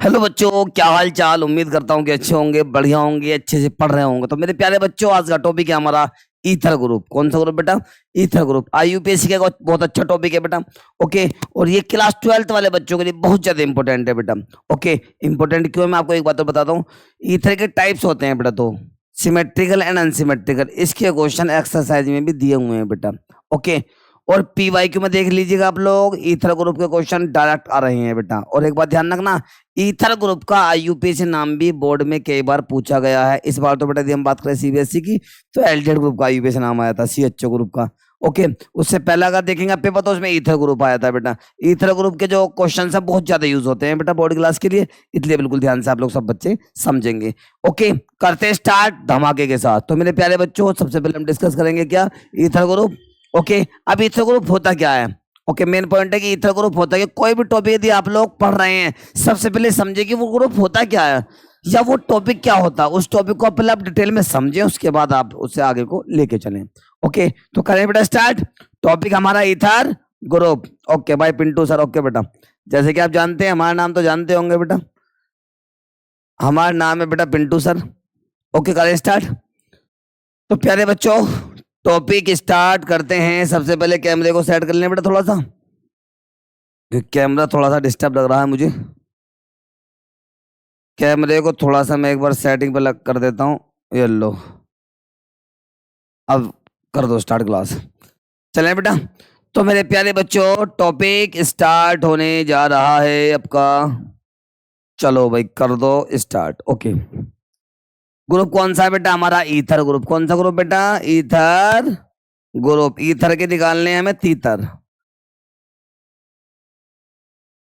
Hello बच्चों, क्या हाल चाल। उम्मीद करता हूँ कि अच्छे होंगे, बढ़िया होंगे, अच्छे से पढ़ रहे होंगे। तो मेरे प्यारे बच्चों, आज का टॉपिक है हमारा ईथर ग्रुप। कौन सा ग्रुप बेटा? Ether group. IUPAC का बहुत अच्छा टॉपिक है बेटा। ओके, और ये क्लास 12th वाले बच्चों के लिए बहुत ज्यादा इंपॉर्टेंट है बेटा। ओके, इंपॉर्टेंट क्यों है मैं आपको एक बात और बताता हूँ। ईथर के टाइप्स होते हैं बेटा, तो सिमेट्रिकल एंड अनसिमेट्रिकल। इसके क्वेश्चन एक्सरसाइज में भी दिए हुए हैं बेटा। ओके, और PYQ में देख लीजिएगा आप लोग, ईथर ग्रुप के क्वेश्चन डायरेक्ट आ रहे हैं बेटा। और एक बात ध्यान रखना, ईथर ग्रुप का IUPAC नाम भी बोर्ड में कई बार पूछा गया है। इस बार तो बेटा यदि हम बात करें CBSE की, तो LZ ग्रुप का IUPAC नाम आया था, CHO ग्रुप का। ओके, उससे पहले अगर देखेंगे पेपर तो उसमें ईथर ग्रुप आया था बेटा। ईथर ग्रुप के जो क्वेश्चन है बहुत ज्यादा यूज होते हैं बेटा बोर्ड क्लास के लिए, इसलिए बिल्कुल ध्यान से आप लोग सब बच्चे समझेंगे। ओके, करते स्टार्ट धमाके के साथ। तो मेरे प्यारे बच्चों, सबसे पहले हम डिस्कस करेंगे क्या, ईथर ग्रुप। ओके, अब ईथर ग्रुप होता क्या है। ओके, मेन पॉइंट है कि ईथर ग्रुप होता है कि कोई भी टॉपिक यदि आप लोग पढ़ रहे हैं, सबसे पहले समझे कि वो ग्रुप होता क्या है या वो टॉपिक क्या होता है। उस टॉपिक को पहले आप डिटेल में समझें, उसके बाद आप उससे आगे को लेके चलें। ओके, तो करें बेटा स्टार्ट। टॉपिक हमारा ईथर ग्रुप। ओके भाई पिंटू सर। ओके बेटा, जैसे कि आप जानते हैं, हमारा नाम तो जानते होंगे बेटा, हमारा नाम है बेटा पिंटू सर। ओके, करें स्टार्ट। तो प्यारे बच्चों, टॉपिक स्टार्ट करते हैं। सबसे पहले कैमरे को सेट कर लें बेटा थोड़ा सा, कैमरा थोड़ा सा डिस्टर्ब लग रहा है मुझे। कैमरे को थोड़ा सा मैं एक बार सेटिंग पे लग कर देता हूँ। ये लो, अब कर दो स्टार्ट क्लास। चलें बेटा। तो मेरे प्यारे बच्चों, टॉपिक स्टार्ट होने जा रहा है आपका। चलो भाई कर दो स्टार्ट। ओके, ग्रुप कौन सा है बेटा? हमारा ईथर ग्रुप। कौन सा ग्रुप बेटा? Ether group. ईथर के निकालने हैं हमें तीतर।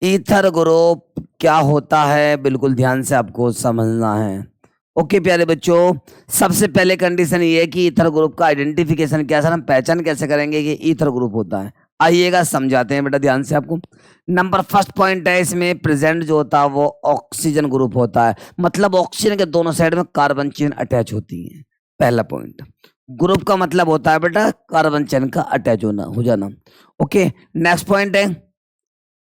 ईथर ग्रुप क्या होता है, बिल्कुल ध्यान से आपको समझना है। ओके प्यारे बच्चों, सबसे पहले कंडीशन ये है कि ईथर ग्रुप का आइडेंटिफिकेशन क्या है, हम पहचान कैसे करेंगे कि ईथर ग्रुप होता है। आइएगा समझाते हैं बेटा ध्यान से आपको। नंबर फर्स्ट पॉइंट है इसमें, प्रेजेंट जो होता है वो ऑक्सीजन ग्रुप होता है। मतलब ऑक्सीजन के दोनों साइड में कार्बन चेन अटैच होती है। पहला पॉइंट, ग्रुप का मतलब होता है बेटा कार्बन चेन का अटैच होना, हो जाना। ओके, नेक्स्ट पॉइंट है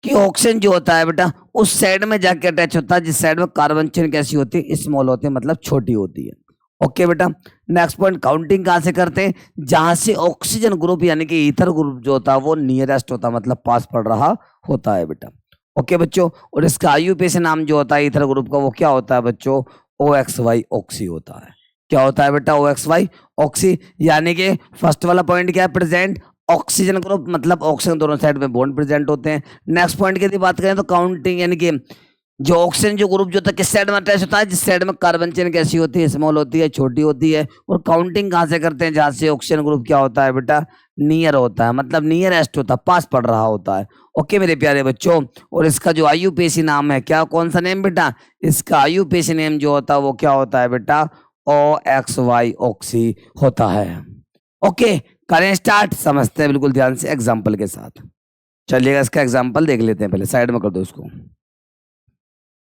कि ऑक्सीजन जो होता है बेटा उस साइड में जाके अटैच होता है जिस साइड में कार्बन चेन कैसी होती है, स्मॉल होती है, मतलब छोटी होती है। ओके बेटा, नेक्स्ट पॉइंट, काउंटिंग कहां से करते हैं? जहां से ऑक्सीजन ग्रुप यानी कि ईथर ग्रुप जो होता है वो नियरेस्ट होता है, मतलब पास पड़ रहा होता है बेटा। ओके बच्चों, और इसका IUPAC नाम जो होता है ईथर ग्रुप का वो क्या होता है बच्चों? OXY ऑक्सी होता है। क्या होता है बेटा? OXY oxy. यानी कि फर्स्ट वाला पॉइंट क्या है? प्रेजेंट ऑक्सीजन ग्रुप, मतलब ऑक्सीजन दोनों साइड में बॉन्ड प्रेजेंट होते हैं। नेक्स्ट पॉइंट की यदि बात करें तो काउंटिंग, यानी कि जो ऑक्सीजन जो ग्रुप जो होता है किस साइड में अटैच होता है? जिस साइड में कार्बन चेन कैसी होती है? स्मॉल होती है, छोटी होती है। और काउंटिंग कहां से करते हैं? जहां से ऑक्सीजन ग्रुप क्या होता है बेटा? नियर होता है, मतलब नियरेस्ट होता है, पास पड़ रहा होता है। ओके मेरे प्यारे बच्चों, और इसका जो IUPAC नाम है, क्या कौन सा नेम बेटा? इसका IUPAC नेम जो होता है वो क्या होता है बेटा? OXY ऑक्सी होता है। ओके, करें स्टार्ट। समझते हैं बिल्कुल ध्यान से एग्जाम्पल के साथ। चलिएगा, इसका एग्जाम्पल देख लेते हैं। पहले साइड में कर दो इसको।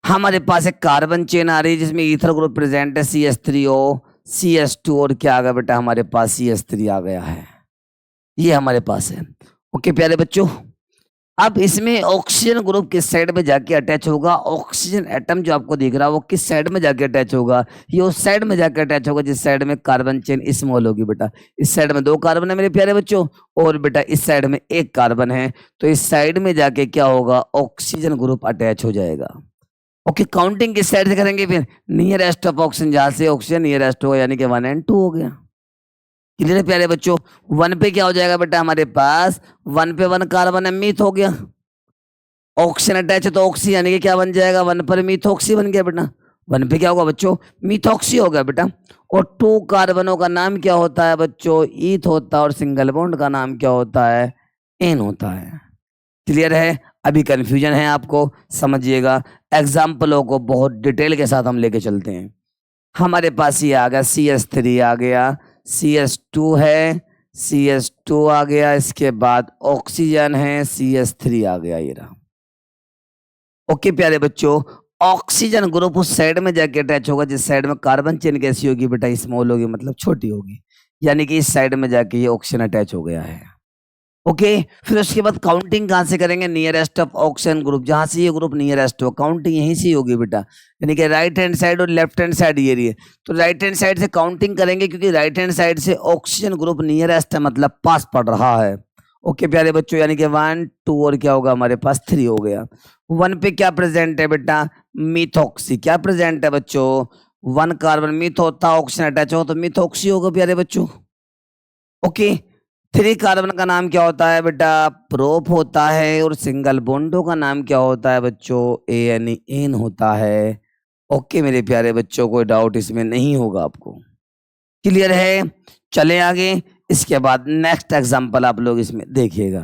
हमारे पास एक कार्बन चेन आ रही है जिसमें ईथर ग्रुप प्रेजेंट है, CH3O CH2, और क्या आ गया बेटा? हमारे पास CH3 आ गया है। ये हमारे पास है। ओके प्यारे बच्चों, अब इसमें ऑक्सीजन ग्रुप किस साइड में जाके अटैच होगा? ऑक्सीजन एटम जो आपको दिख रहा है वो किस साइड में जाके अटैच होगा? ये उस साइड में जाके अटैच होगा जिस साइड में कार्बन चेन स्मॉल होगी बेटा। इस साइड में 2 कार्बन है मेरे प्यारे बच्चों, और बेटा इस साइड में 1 कार्बन है। तो इस साइड में जाके क्या होगा? ऑक्सीजन ग्रुप अटैच हो जाएगा। ओके, काउंटिंग किस साइड से करेंगे फिर? नियरेस्ट ऑफ ऑक्सीजन, जहां से ऑक्सीजन नियरेस्ट होगा, यानी कि 1 और 2 हो गया। क्लियर है प्यारे बच्चों? 1 पे क्या हो जाएगा बेटा? हमारे पास 1 पे 1 कार्बन है, मीथ हो गया। ऑक्सीजन अटैच है तो ऑक्सी, यानी कि क्या बन जाएगा? 1 पर मीथॉक्सी बन गया बेटा। 1 पे क्या होगा बच्चों? मीथॉक्सी हो गया बेटा। और 2 कार्बनों का नाम क्या होता है बच्चों? ईथ होता है। और सिंगल बॉन्ड का नाम क्या होता है? एन होता है। क्लियर है? अभी कंफ्यूजन है आपको, समझिएगा। एग्जाम्पलों को बहुत डिटेल के साथ हम लेके चलते हैं। हमारे पास ये आ गया, CH3 आ गया, CH2 है, CH2 आ गया, इसके बाद ऑक्सीजन है, CH3 आ गया, ये रहा। ओके प्यारे बच्चों, ऑक्सीजन ग्रुप उस साइड में जाके अटैच होगा जिस साइड में कार्बन चेन कैसी होगी बेटा? स्मॉल होगी, मतलब छोटी होगी। यानी कि इस साइड में जाके ये ऑक्सीजन अटैच हो गया है। ओके। फिर उसके बाद काउंटिंग कहाँ से करेंगे, नियरेस्ट ऑफ ऑक्सीजन ग्रुप, जहां से ये ग्रुप नियरेस्ट हो काउंटिंग यहीं से होगी बेटा, यानी कि राइट हैंड साइड और लेफ्ट हैंड साइड ये रही है, तो राइट हैंड साइड से काउंटिंग करेंगे क्योंकि राइट हैंड साइड से ऑक्सीजन ग्रुप नियरेस्ट है, मतलब पास पड़ रहा है। ओके प्यारे बच्चों, यानी कि 1 2 और क्या होगा हमारे पास 3 हो गया। 1 पे क्या प्रेजेंट है बेटा, मिथॉक्सी, क्या प्रेजेंट है बच्चों, 1 कार्बन, मिथ होता ऑक्सीजन अटैच हो तो मिथॉक्सी होगा प्यारे बच्चों। ओके। 3 कार्बन का नाम क्या होता है बेटा, प्रोप होता है, और सिंगल बॉन्डो का नाम क्या होता है बच्चों, एन होता है। ओके मेरे प्यारे बच्चों, कोई डाउट इसमें नहीं होगा आपको, क्लियर है। चले आगे, इसके बाद नेक्स्ट एग्जांपल आप लोग इसमें देखिएगा।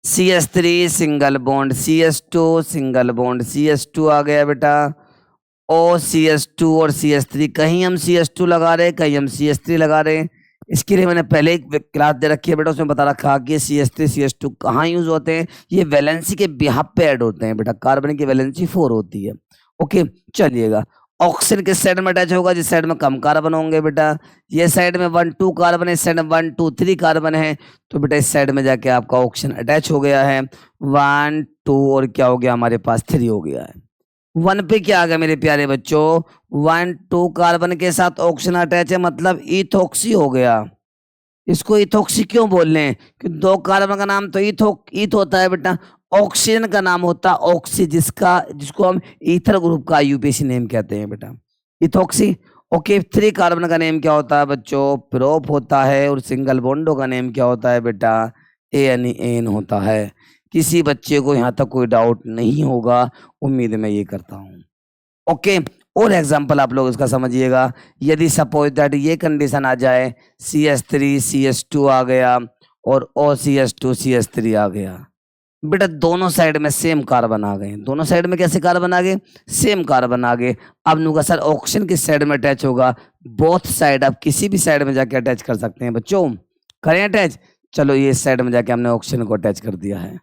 CH3 single bond CH2 single bond CH2 आ गया बेटा, OCH2 और CH3, कहीं हम CH2 लगा रहे हैं कहीं हम CH3 लगा रहे हैं। इसके लिए मैंने पहले एक क्लास दे रखी है बेटा, उसमें बता रखा कि CH3 CH2 कहाँ यूज होते हैं, ये वैलेंसी के बिहाफ पे ऐड होते हैं बेटा, कार्बन की वैलेंसी 4 होती है। ओके चलिएगा, ऑक्सीजन किस साइड में अटैच होगा, जिस साइड में कम कार्बन होंगे बेटा, ये साइड में 1 2 कार्बन है, इस साइड में 1 2 3 कार्बन है, तो बेटा इस साइड में जाके आपका ऑक्सीजन अटैच हो गया है, 1 2 और क्या हो गया हमारे पास 3 हो गया है। 1 पे क्या आ गया मेरे प्यारे बच्चों, 1 2 कार्बन के साथ ऑक्सीजन अटैच है, मतलब इथॉक्सी हो गया। इसको इथॉक्सी क्यों बोल रहे हैं, कि 2 कार्बन का नाम तो ईथ होता है बेटा, ऑक्सीजन का नाम होता है ऑक्सी, जिसको हम ईथर ग्रुप का आईयूपीएसी नेम कहते हैं बेटा, इथॉक्सी। ओके। 3 कार्बन का नेम क्या होता है बच्चों, प्रोप होता है, और सिंगल बॉन्डो का नेम क्या होता है बेटा, एन होता है। किसी बच्चे को यहाँ तक कोई डाउट नहीं होगा, उम्मीद मैं ये करता हूँ। ओके। और एग्जांपल आप लोग इसका समझिएगा, यदि सपोज दैट ये कंडीशन आ जाए, CH3 CH2 आ गया और OCH2 CH3 आ गया, बेटा दोनों साइड में सेम कार्बन आ गए, दोनों साइड में कैसे कार्बन आ गए, सेम कार्बन आ गए। अब नुका सर ऑक्सीजन किस साइड में अटैच होगा, बोथ साइड, आप किसी भी साइड में जाके अटैच कर सकते हैं बच्चों, करें अटैच। चलो ये साइड में जाके हमने ऑक्सीजन को अटैच कर दिया है।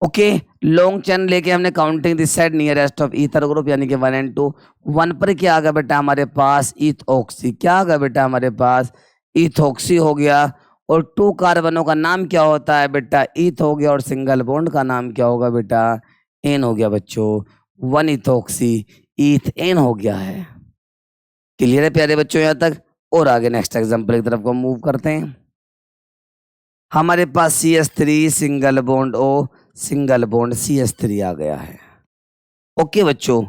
ओके। लॉन्ग चेन लेके हमने counting this side nearest of ether group, यानी कि 1 and 2। 1 पर क्या आ गया बेटा हमारे पास, इथॉक्सी, क्या आ गया बेटा हमारे पास, इथॉक्सी हो गया। और 2 कार्बनों का नाम क्या होता है बेटा, ईथ हो गया, और सिंगल बॉन्ड का नाम क्या होगा बेटा, एन हो गया बच्चों, 1 इथॉक्सी ईथ एन हो गया है। क्लियर है प्यारे बच्चों यहाँ तक। और आगे नेक्स्ट एग्जाम्पल की तरफ को मूव करते हैं। हमारे पास CH3 single bond O single bond CH3 आ गया है। ओके बच्चों,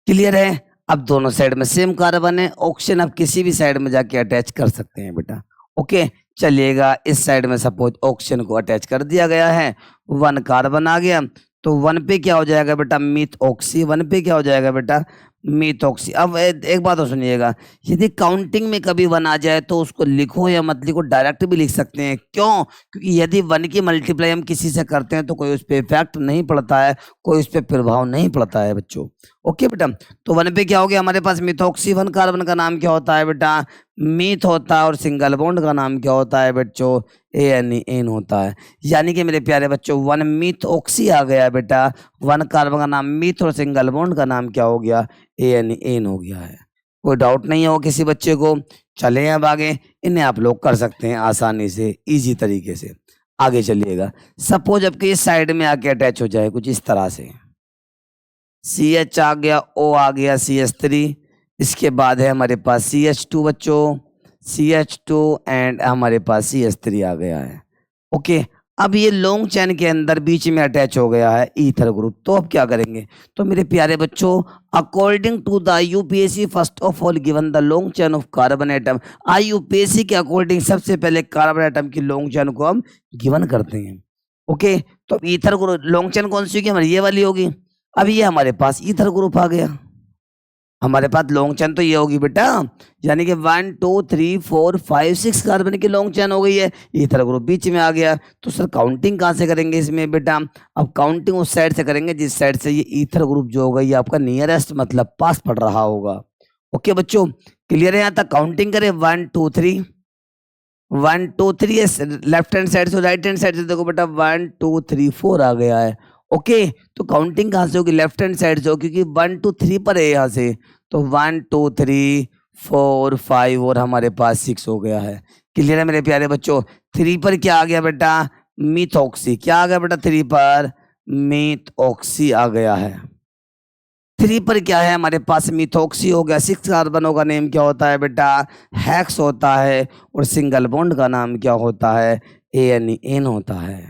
क्लियर है। अब दोनों साइड में सेम कार्बन है, ऑक्सीजन आप किसी भी साइड में जाके अटैच कर सकते हैं बेटा। ओके चलिएगा, इस साइड में सपोज ऑक्सीजन को अटैच कर दिया गया है, 1 कार्बन आ गया, तो 1 पे क्या हो जाएगा बेटा, मिथऑक्सी, 1 पे क्या हो जाएगा बेटा, मिथऑक्सी। अब एक बात और सुनिएगा, यदि काउंटिंग में कभी 1 आ जाए तो उसको लिखो या मत लिखो, डायरेक्ट भी लिख सकते हैं। क्यों, क्योंकि यदि 1 की मल्टीप्लाई हम किसी से करते हैं तो कोई उस पर इफेक्ट नहीं पड़ता है, कोई उस पर प्रभाव नहीं पड़ता है बच्चों। ओके बेटा, तो 1 पे क्या हो गया हमारे पास मिथऑक्सी, 1 कार्बन का नाम क्या होता है बेटा, मीथ होता है, और सिंगल बॉन्ड का नाम क्या होता है बच्चों, एन होता है। यानी कि मेरे प्यारे बच्चों 1 मिथऑक्सी आ गया बेटा, 1 कार्बन का नाम मीथ और सिंगल बॉन्ड का नाम क्या हो गया, एन हो गया है। कोई डाउट नहीं हो किसी बच्चे को। चले अब आगे, इन्हें आप लोग कर सकते हैं आसानी से, इजी तरीके से। आगे चलिएगा, सपोज आपके इस साइड में आके अटैच हो जाए कुछ इस तरह से, CH आ गया, O आ गया, CH3, इसके बाद है हमारे पास CH2 बच्चों, CH2 एंड हमारे पास CH3 आ गया है। ओके, अब ये लॉन्ग चेन के अंदर बीच में अटैच हो गया है ईथर ग्रुप, तो अब क्या करेंगे, तो मेरे प्यारे बच्चों according to the IUPAC first of all given the long chain of carbon atom, IUPAC के अकॉर्डिंग सबसे पहले कार्बन एटम की लॉन्ग चेन को हम गिवन करते हैं। ओके, तो ईथर ग्रुप लॉन्ग चेन कौन सी होगी हमारी, ये वाली होगी। अब ये हमारे पास ईथर ग्रुप आ गया, हमारे पास लॉन्ग चेन तो ये होगी बेटा, यानी कि 1 2 3 4 5 6 कार्बन की लॉन्ग चेन हो गई है, ईथर ग्रुप बीच में आ गया। तो सर काउंटिंग कहाँ से करेंगे इसमें बेटा, अब काउंटिंग उस साइड से करेंगे जिस साइड से ये ईथर ग्रुप जो होगा ये आपका नियरेस्ट मतलब पास पड़ रहा होगा। ओके बच्चों, क्लियर है यहाँ तक। काउंटिंग करें 1 2 3, 1 2 3 लेफ्ट हैंड साइड से, राइट हैंड साइड से देखो बेटा 1 2 3 4 आ गया है। ओके, तो काउंटिंग कहाँ से होगी, लेफ्ट हैंड साइड से हो, क्योंकि 1 2 3 पर है यहाँ से, तो 1 2 3 4 5 और हमारे पास 6 हो गया है। क्लियर है मेरे प्यारे बच्चों। 3 पर क्या आ गया बेटा, मिथॉक्सी। क्या आ गया बेटा 3 पर, मिथॉक्सी आ गया है। 3 पर क्या है हमारे पास, मिथॉक्सी हो गया। 6 कार्बनों का नेम क्या होता है बेटा, हेक्स होता है। और सिंगल बॉन्ड का नाम क्या होता है, एन होता है।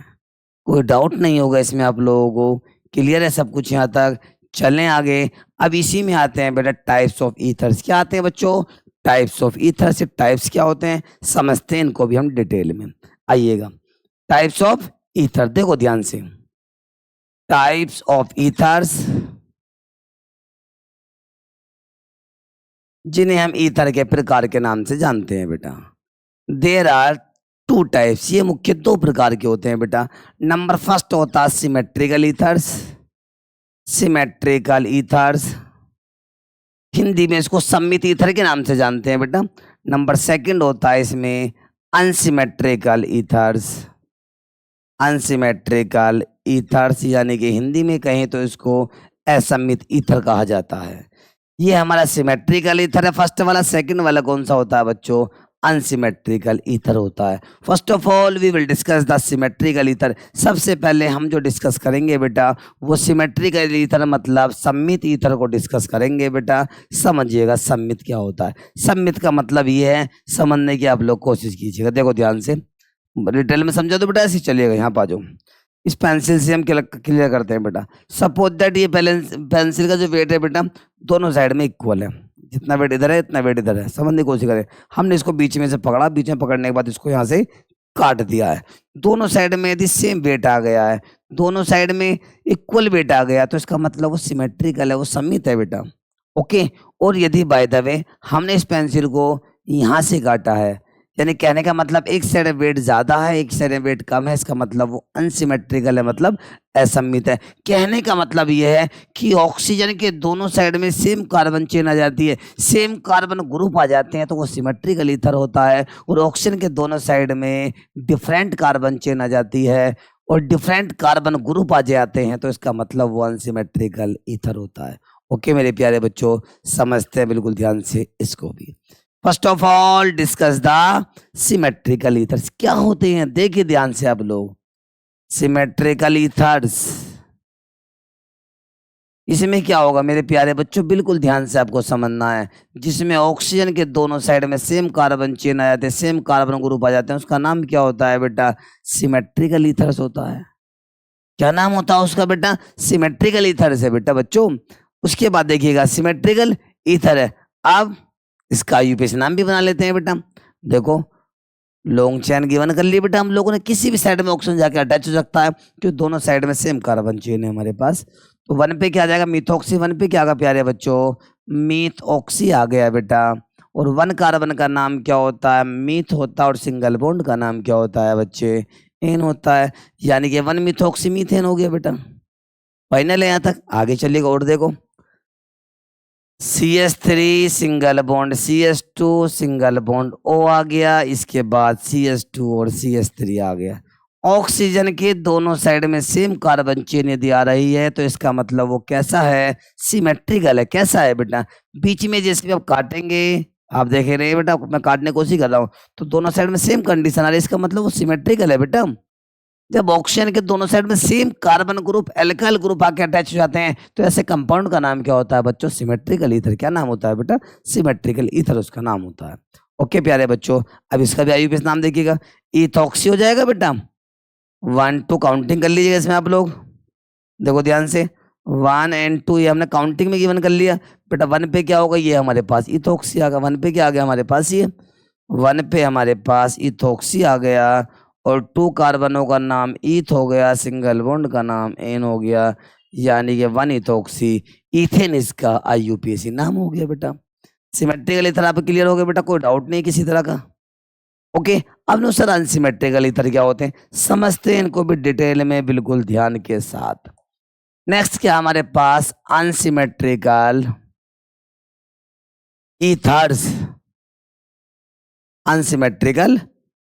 कोई डाउट नहीं होगा इसमें आप लोगों को, क्लियर है सब कुछ यहाँ तक। चलें आगे। अब इसी में आते हैं बेटा टाइप्स ऑफ ईथर्स। क्या आते हैं बच्चों, टाइप्स ऑफ ईथर्स। टाइप्स क्या होते हैं समझते हैं इनको भी हम डिटेल में, आइएगा। टाइप्स ऑफ ईथर, देखो ध्यान से, टाइप्स ऑफ ईथर्स जिन्हें हम ईथर के प्रकार के नाम से जानते हैं बेटा। देर आर 2 टाइप्स, ये मुख्य 2 प्रकार के होते हैं बेटा। नंबर फर्स्ट होता है symmetrical ethers. Symmetrical ethers, Hindi में इसको सममित ईथर के नाम से जानते हैं बेटा। नंबर सेकंड होता है इसमें अनसिमेट्रिकल ईथर्स। अनसिमेट्रिकल ईथर्स यानी कि हिंदी में कहें तो इसको असममित ईथर कहा जाता है। ये हमारा सिमेट्रिकल ईथर है फर्स्ट वाला। सेकंड वाला कौन सा होता है बच्चों, अनसिमेट्रिकल ईथर होता है। First of all we will discuss the symmetrical ether. सबसे पहले हम जो डिस्कस करेंगे बेटा वो सिमेट्रिकल ईथर मतलब सममित ईथर को डिस्कस करेंगे बेटा। समझिएगा सममित क्या होता है। सममित का मतलब ये है, समझने की आप लोग कोशिश कीजिएगा। देखो ध्यान से, डिटेल में समझा तो बेटा ऐसे चलिएगा। यहाँ पा जाओ, इस पेंसिल से हम क्लियर करते हैं बेटा। सपोज दैट ये पेंसिल का जो वेट है बेटा दोनों साइड में इक्वल है। जितना वेट इधर है इतना वेट इधर है। समझने की कोशिश करें। हमने इसको बीच में से पकड़ा, बीच में पकड़ने के बाद इसको यहाँ से काट दिया है। दोनों साइड में यदि सेम वेट आ गया है, दोनों साइड में इक्वल वेट आ गया तो इसका मतलब वो सिमेट्रिकल है, वो सममित है बेटा। ओके। और यदि बाय द वे हमने इस पेंसिल को यहाँ से काटा है, यानी कहने का मतलब एक साइड वेट ज्यादा है एक साइड वेट कम है, इसका मतलब वो अनसिमेट्रिकल है, मतलब असममित है। कहने का मतलब यह है कि ऑक्सीजन के दोनों साइड में सेम कार्बन चेन आ जाती है, सेम कार्बन ग्रुप आ जाते हैं तो वो सिमेट्रिकल ईथर होता है। और ऑक्सीजन के दोनों साइड में डिफरेंट कार्बन चेन आ जाती है और डिफरेंट कार्बन ग्रुप आ जाते हैं तो इसका मतलब वो अनसिमेट्रिकल ईथर होता है। ओके मेरे प्यारे बच्चों, समझते हैं बिल्कुल ध्यान से इसको भी। First of all discuss the symmetrical ethers. क्या होते हैं देखिए ध्यान से आप लोग। सिमेट्रिकल ईथर्स, इसमें क्या होगा मेरे प्यारे बच्चों, बिल्कुल ध्यान से आपको समझना है। जिसमें ऑक्सीजन के दोनों साइड में सेम कार्बन चेन आ जाते हैं, सेम कार्बन ग्रुप आ जाते हैं, उसका नाम क्या होता है बेटा, सिमेट्रिकल ईथर्स होता है। क्या नाम होता है उसका बेटा, सिमेट्रिकल ईथर्स है बेटा बच्चों। उसके बाद देखिएगा सिमेट्रिकल ईथर है। अब इसका यूपीएससी नाम भी बना लेते हैं बेटा। देखो लॉन्ग चेन गिवन कर लिए बेटा हम लोगों ने, किसी भी साइड में ऑक्सीजन जाके अटैच हो सकता है क्योंकि दोनों साइड में सेम कार्बन चेन है हमारे पास। तो 1 पे क्या आ जाएगा, मिथॉक्सी। 1 पे क्या आ गया प्यारे बच्चों, मिथॉक्सी आ गया बेटा। और 1 कार्बन का नाम क्या होता है, मिथ होता है। और सिंगल बॉन्ड का नाम क्या होता है बच्चे, एन होता है। यानी कि 1 मिथॉक्सी मीथेन हो गया बेटा। फाइनल है यहाँ तक, आगे चलिएगा और देखो। CH3 single bond CH2 single bond O आ गया। इसके बाद CH2 और CH3 आ गया। ऑक्सीजन के दोनों साइड में सेम कार्बन चेन यदि आ रही है तो इसका मतलब वो कैसा है, सिमेट्रिकल है। कैसा है बेटा, बीच में जिसमें आप काटेंगे, आप देख रहे हैं बेटा मैं काटने की कोशिश कर रहा हूँ तो दोनों साइड में सेम कंडीशन आ रही है, इसका मतलब वो सिमेट्रिकल है बेटा। जब ऑक्सीजन के दोनों साइड में same carbon group alkyl group आके अटैच हो जाते हैं तो ऐसे कंपाउंड का नाम क्या होता है बच्चों, सिमेट्रिकल ईथर। क्या नाम होता है बेटा, सिमेट्रिकल ईथर उसका नाम होता है। ओके प्यारे बच्चों, अब इसका भी आईयूपीएस नाम देखिएगा, इथॉक्सी हो जाएगा बेटा। 1 2 काउंटिंग कर लीजिएगा इसमें आप लोग, देखो ध्यान से 1 और 2 ये हमने काउंटिंग में गिवन कर लिया बेटा। 1 पे क्या होगा, ये हमारे पास इथॉक्सी आ गया। 1 पे क्या आ गया हमारे पास, ये 1 पे हमारे पास इथॉक्सी आ गया। और 2 कार्बनों का नाम ईथ हो गया, सिंगल बॉन्ड का नाम एन हो गया, यानी कि 1 इथॉक्सी इथेन इसका आईयूपीएसी नाम हो गया बेटा। सिमेट्रिकल ईथर आप क्लियर हो गया बेटा, कोई डाउट नहीं किसी तरह का। ओके, अब नो सर अनसिमेट्रिकल ईथर क्या होते हैं, समझते हैं इनको भी डिटेल में बिल्कुल ध्यान के साथ। नेक्स्ट क्या हमारे पास, अनसिमेट्रिकल ईथर्स। अनसिमेट्रिकल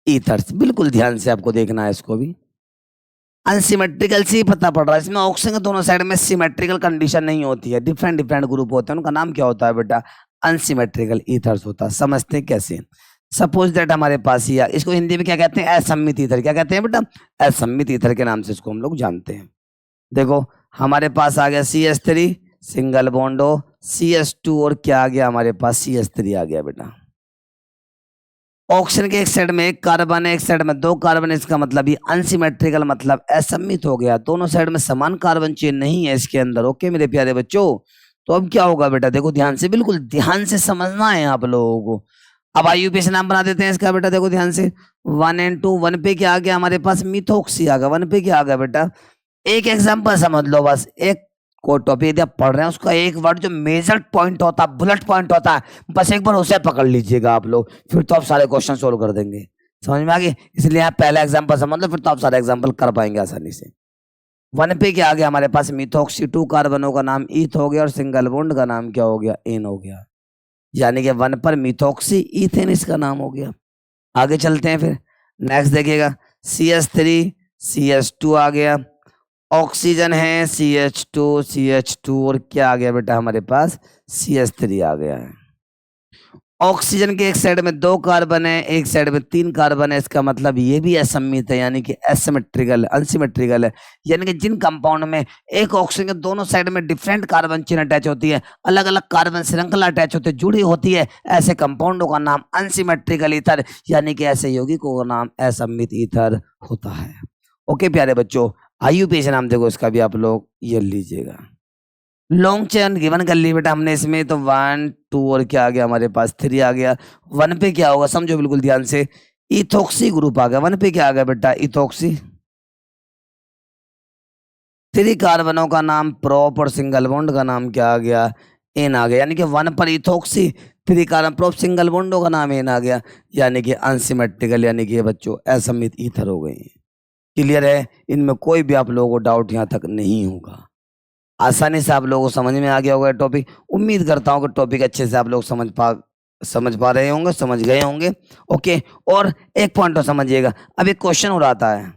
ईथर्स बिल्कुल ध्यान से आपको देखना है इसको भी। अनसिमेट्रिकल से ही पता पड़ रहा है, इसमें ऑक्सीजन के दोनों साइड में सिमेट्रिकल कंडीशन नहीं होती है, डिफरेंट डिफरेंट ग्रुप होते हैं, उनका नाम क्या होता है बेटा, अनसिमेट्रिकल ईथर्स होता है। समझते हैं कैसे, सपोज दैट हमारे पास ही इसको हिंदी में क्या कहते हैं, असम्मित ईथर। क्या कहते हैं बेटा, असम्मित ईथर के नाम से इसको हम लोग जानते हैं। देखो हमारे पास आ गया CH3 सिंगल बॉन्ड हो, CH2 और क्या आ गया हमारे पास, CH3 आ गया बेटा। ऑक्सीजन के एक साइड में एक कार्बन है, एक साइड में दो कार्बन है, इसका मतलब ये अनसिमेट्रिकल मतलब असम्मित हो गया, दोनों साइड में समान कार्बन चेन नहीं है इसके अंदर। ओके मेरे प्यारे बच्चों, तो अब क्या होगा बेटा, देखो ध्यान से, बिल्कुल ध्यान से समझना है आप लोगों को। अब IUPAC नाम बना देते हैं इसका बेटा, देखो ध्यान से, 1 and 2। 1 पे क्या आ गया हमारे पास, मिथोक्सी आ गया। 1 पे क्या आ गया बेटा, एक एग्जाम्पल समझ लो बस, एक को टॉपिक यदि आप पढ़ रहे हैं उसका एक वर्ड जो मेजर पॉइंट होता है, बुलेट पॉइंट होता है, बस एक बार उसे पकड़ लीजिएगा आप लोग, फिर तो आप सारे क्वेश्चन सोल्व कर देंगे। समझ में आ गई, इसलिए आप पहला एग्जाम्पल समझ लो, फिर तो आप सारे एग्जाम्पल कर पाएंगे आसानी से। 1 पे क्या आ गया हमारे पास, मिथोक्सी, 2 कार्बनों का नाम ईथ हो गया और सिंगल बॉन्ड का नाम क्या हो गया, एन हो गया। यानी कि 1 पर मिथोक्सी ईथेन इसका नाम हो गया। आगे चलते हैं फिर, नेक्स्ट देखिएगा, CH3 CH2 आ गया, ऑक्सीजन है CH2 और क्या आ गया बेटा हमारे पास, CH3 आ गया है। ऑक्सीजन के एक साइड में 2 कार्बन है, एक साइड में 3 कार्बन है, इसका मतलब ये भी असम्मित है, यानी कि एसिमेट्रिकल, अनसिमेट्रिकल है। यानी कि जिन कंपाउंड में एक ऑक्सीजन के दोनों साइड में डिफरेंट कार्बन चेन अटैच होती है, अलग अलग कार्बन श्रृंखला अटैच होती है, जुड़ी होती है, ऐसे कंपाउंडों का नाम अनसिमेट्रिकल ईथर, यानी कि ऐसे यौगिकों का नाम असम्मित ईथर होता है। ओके प्यारे बच्चों, IUPAC नाम देखो इसका भी आप लोग ये लीजिएगा। लॉन्ग चेन गिवन कर ली बेटा हमने इसमें, तो 1 2 और क्या आ गया हमारे पास, 3 आ गया। 1 पे क्या होगा समझो बिल्कुल ध्यान से, इथोक्सी ग्रुप आ गया। 1 पे क्या आ गया बेटा, इथोक्सी। 3 कार्बनों का नाम प्रोप और सिंगल बॉन्ड का नाम क्या आ गया, एन आ गया। यानी कि 1 पर इथोक्सी, 3 कार्बन प्रोप, सिंगल बॉन्डों का नाम एन आ गया, यानी कि अनसिमेट्रिकल, यानी कि बच्चों असम्मित ईथर हो गई। क्लियर है, इनमें कोई भी आप लोगों को डाउट यहाँ तक नहीं होगा। आसानी से आप लोगों को समझ में आ गया होगा टॉपिक। उम्मीद करता हूँ कि टॉपिक अच्छे से आप लोग समझ पा रहे होंगे, समझ गए होंगे। ओके, और एक पॉइंट तो समझिएगा, अब एक क्वेश्चन हो रहा है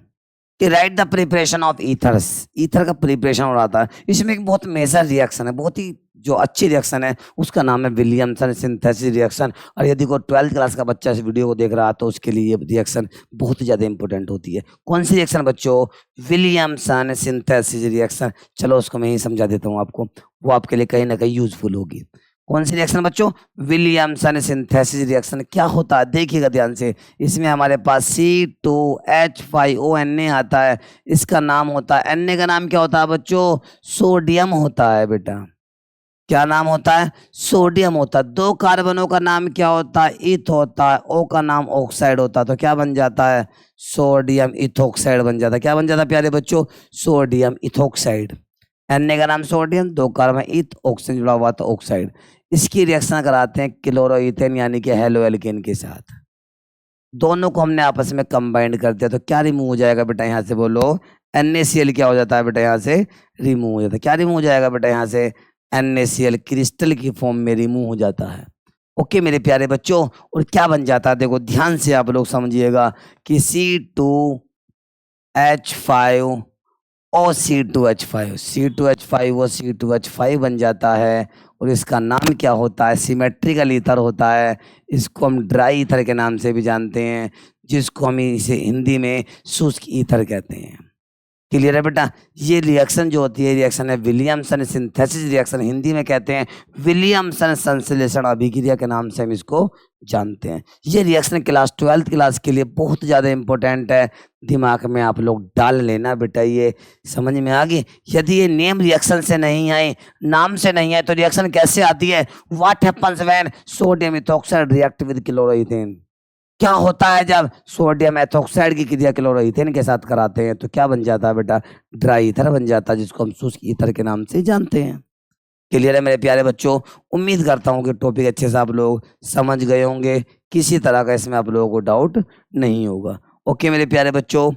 कि right the preparation of ethers. Ether का प्रिपरेशन हो रहा है, इसमें एक बहुत मेजर रिएक्शन है, बहुत ही जो अच्छी रिएक्शन है, उसका नाम है विलियमसन सिंथेसिस रिएक्शन। और यदि कोई 12th क्लास का बच्चा इस वीडियो को देख रहा है तो उसके लिए ये रिएक्शन बहुत ही ज्यादा इंपॉर्टेंट होती है। कौन सी रिएक्शन बच्चों, विलियमसन सिंथेसिस रिएक्शन। चलो उसको मैं ही समझा देता हूँ आपको, वो आपके लिए कहीं ना कहीं यूजफुल होगी। कौन सी रिएक्शन बच्चों, विलियमसन सिंथेसिस रिएक्शन। क्या होता है देखिएगा ध्यान से, इसमें हमारे पास C2H5O Na आता है, इसका नाम होता है, Na का नाम क्या होता है बच्चों, सोडियम होता है बेटा। क्या नाम होता है, सोडियम होता है। 2 कार्बनों का नाम क्या होता है, इथ होता है, O का नाम ऑक्साइड होता है, तो क्या बन जाता है, सोडियम इथोक्साइड बन जाता है। क्या बन जाता है प्यारे बच्चों, सोडियम इथोक्साइड। Na का नाम सोडियम, 2 कार्बन इथ, ऑक्सीजन जुड़ा हुआ था ऑक्साइड। इसकी रिएक्शन कराते हैं क्लोरोइथेन यानी कि हेलो एल्केन के साथ। दोनों को हमने आपस में कंबाइंड कर दिया, तो क्या रिमूव हो जाएगा बेटा यहाँ से, बोलो NaCl क्या हो जाता है बेटा यहाँ से, रिमूव हो जाता है। क्या रिमूव हो जाएगा बेटा यहाँ से, NaCl क्रिस्टल की फॉर्म में रिमूव हो जाता है। ओके मेरे प्यारे बच्चों, और क्या बन जाता है, देखो ध्यान से आप लोग समझिएगा कि C2H5 और C2H5 बन जाता है, और इसका नाम क्या होता है, सिमेट्रिकल ईथर होता है। इसको हम ड्राई ईथर के नाम से भी जानते हैं, जिसको हम इसे हिंदी में शुष्क ईथर कहते हैं। क्लियर है बेटा, ये रिएक्शन जो होती है, रिएक्शन है विलियमसन सिंथेसिस रिएक्शन, हिंदी में कहते हैं विलियमसन संश्लेषण अभिक्रिया के नाम से हम इसको जानते हैं। ये रिएक्शन क्लास 12th क्लास के लिए बहुत ज़्यादा इंपॉर्टेंट है, दिमाग में आप लोग डाल लेना बेटा, ये समझ में आ गई। यदि ये नेम रिएक्शन से नहीं आए, नाम से नहीं आए, तो रिएक्शन कैसे आती है, what happens when sodium ethoxide react with chloroethane. क्या होता है जब सोडियम एथोक्साइड की क्रिया क्लोरोइथेन के साथ कराते हैं, तो क्या बन जाता है बेटा, ड्राई ईथर बन जाता है, जिसको हम शुष्क ईथर के नाम से जानते हैं। क्लियर है मेरे प्यारे बच्चों, उम्मीद करता हूं कि टॉपिक अच्छे से आप लोग समझ गए होंगे, किसी तरह का इसमें आप लोगों को डाउट नहीं होगा। ओके मेरे प्यारे बच्चों,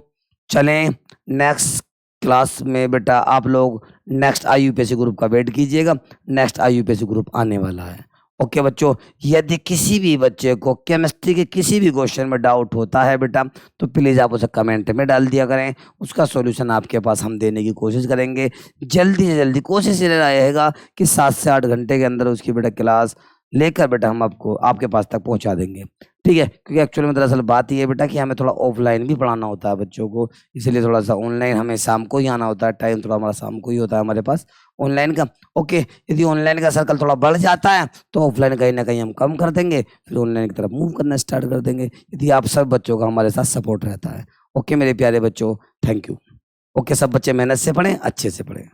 चलें नेक्स्ट क्लास में बेटा आप लोग नेक्स्ट IUPAC ग्रुप का वेट कीजिएगा, नेक्स्ट IUPAC ग्रुप आने वाला है। ओके बच्चों, यदि किसी भी बच्चे को केमिस्ट्री के किसी भी क्वेश्चन में डाउट होता है बेटा, तो प्लीज़ आप उसे कमेंट में डाल दिया करें, उसका सॉल्यूशन आपके पास हम देने की कोशिश करेंगे। जल्दी से जल्दी कोशिश ये रहेगा कि 7 से 8 घंटे के अंदर उसकी बेटा क्लास लेकर बेटा हम आपको आपके पास तक पहुंचा देंगे। ठीक है, क्योंकि एक्चुअली में दरअसल बात ये है बेटा कि हमें थोड़ा ऑफलाइन भी पढ़ाना होता है बच्चों को, इसलिए थोड़ा सा ऑनलाइन हमें शाम को ही आना होता है, टाइम थोड़ा हमारा शाम को ही होता है हमारे पास ऑनलाइन का। ओके, यदि ऑनलाइन का सर्कल थोड़ा बढ़ जाता है तो ऑफलाइन कहीं ना कहीं हम कम कर देंगे, फिर ऑनलाइन की तरफ मूव करना स्टार्ट कर देंगे, यदि आप सब बच्चों का हमारे साथ सपोर्ट रहता है। ओके मेरे प्यारे बच्चों, थैंक यू। ओके, सब बच्चे मेहनत से पढ़ें, अच्छे से पढ़ें।